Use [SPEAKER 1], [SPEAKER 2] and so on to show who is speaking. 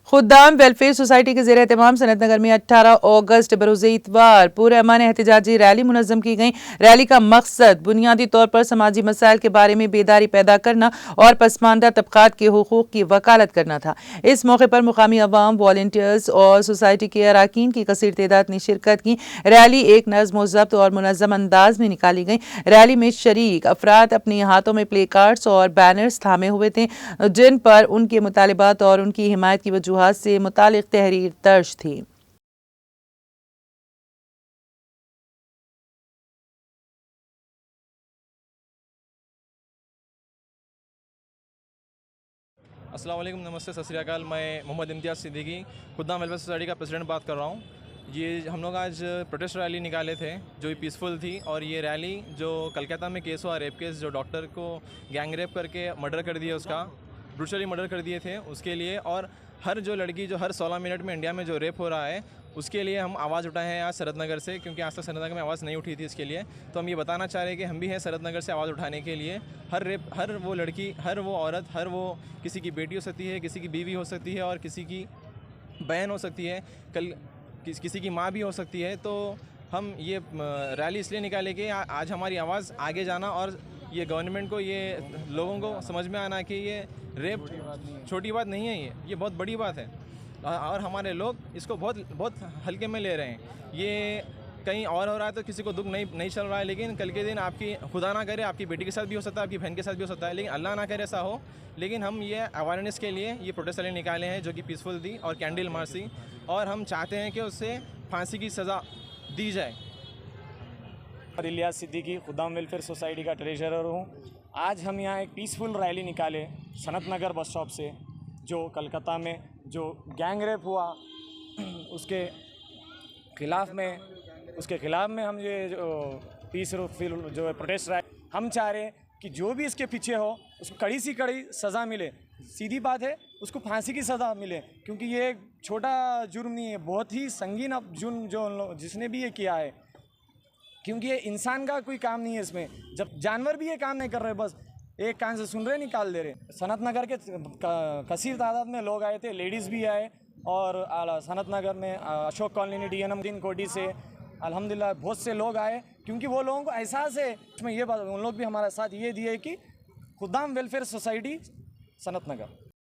[SPEAKER 1] खुद्दाम welfare society के ज़ेर एहतमाम सनत नगर में 18 अगस्त बरोज़ इतवार पूरे अमान एहतजाजी रैली मुनज़्ज़म की गई। रैली का मकसद बुनियादी तौर पर समाजी मसाइल के बारे में बेदारी पैदा करना और पसमानदा तबकात के हुकूक की वकालत करना था। इस मौके पर मुकामी अवाम, वॉलंटियर्स और सोसाइटी के अरकान की कसीर तादाद ने शिरकत की। रैली एक नज़्म व ज़ब्त और मुनज़्ज़म अंदाज में निकाली गई। रैली में शरीक अफराद अपने हाथों में प्ले कार्ड्स और बैनर्स थामे हुए थे, जिन पर उनके मुतालिबात और उनकी हिमायत की वजूहात से मुतालिक तहरीर दर्ज थी।
[SPEAKER 2] अस्सलाम वालेकुम, नमस्ते, सत श्री अकाल। मैं मोहम्मद इम्तियाज़ सिद्दीकी खुद्दाम वेलफेयर सोसाइटी का प्रेसिडेंट बात कर रहा हूँ। ये हम लोग आज प्रोटेस्ट रैली निकाले थे जो पीसफुल थी, और ये रैली जो कलकत्ता में केस हुआ, रेप केस, जो डॉक्टर को गैंग रेप करके मर्डर कर दिया, उसका ब्रूटली मर्डर कर दिए थे, उसके लिए, और हर जो लड़की जो हर 16 मिनट में इंडिया में जो रेप हो रहा है उसके लिए हम आवाज़ उठाए हैं आज सरत नगर से, क्योंकि आज तक सरत नगर में आवाज़ नहीं उठी थी इसके लिए। तो हम ये बताना चाह रहे हैं कि हम भी हैं सरत नगर से आवाज़ उठाने के लिए। हर रेप, हर वो लड़की, हर वो औरत, हर वो किसी की बेटी हो सकती है, किसी की बीवी हो सकती है, और किसी की बहन हो सकती है, कल किसी की माँ भी हो सकती है। तो हम ये रैली इसलिए निकाले कि आज हमारी आवाज़ आगे जाना, और ये गवर्नमेंट को, ये लोगों को समझ में आना कि ये रेप छोटी बात नहीं है, ये बहुत बड़ी बात है, और हमारे लोग इसको बहुत हल्के में ले रहे हैं। ये कहीं और हो रहा है तो किसी को दुख नहीं चल रहा है, लेकिन कल के दिन आपकी, खुदा ना करे, आपकी बेटी के साथ भी हो सकता है, आपकी बहन के साथ भी हो सकता है, लेकिन अल्लाह ना करे ऐसा हो। लेकिन हम ये अवेयरनेस के लिए ये प्रोटेस्ट रैली निकाले हैं जो कि पीसफुल थी, और कैंडल मार्च थी, और हम चाहते हैं कि उससे फांसी की सज़ा दी जाए।
[SPEAKER 3] इलियास सिद्दीकी खुद्दाम वेलफेयर सोसाइटी का ट्रेजरर हूँ। आज हम यहाँ एक पीसफुल रैली निकाले सनत नगर बस स्टॉप से, जो कलकत्ता में जो गैंग रेप हुआ उसके ख़िलाफ़ में हम ये जो पीसफुल जो प्रोटेस्ट रहा है, हम चाह रहे हैं कि जो भी इसके पीछे हो उसको कड़ी सी कड़ी सज़ा मिले। सीधी बात है, उसको फांसी की सज़ा मिले, क्योंकि ये एक छोटा जुर्म नहीं है, बहुत ही संगीन जुर्म जो जिसने भी ये किया है, क्योंकि ये इंसान का कोई काम नहीं है इसमें। जब जानवर भी ये काम नहीं कर रहे, बस एक कान से सुन रहे, निकाल दे रहे। सनत नगर के कसीर तादाद में लोग आए थे, लेडीज़ भी आए, और सनत नगर में अशोक कॉलोनी DNM दिन कोटी से अल्हम्दुलिल्लाह बहुत से लोग आए, क्योंकि वो लोगों को एहसास है इसमें, ये बात उन लोग भी हमारे साथ ये दिए कि खुद्दाम वेलफेयर सोसाइटी सनत नगर।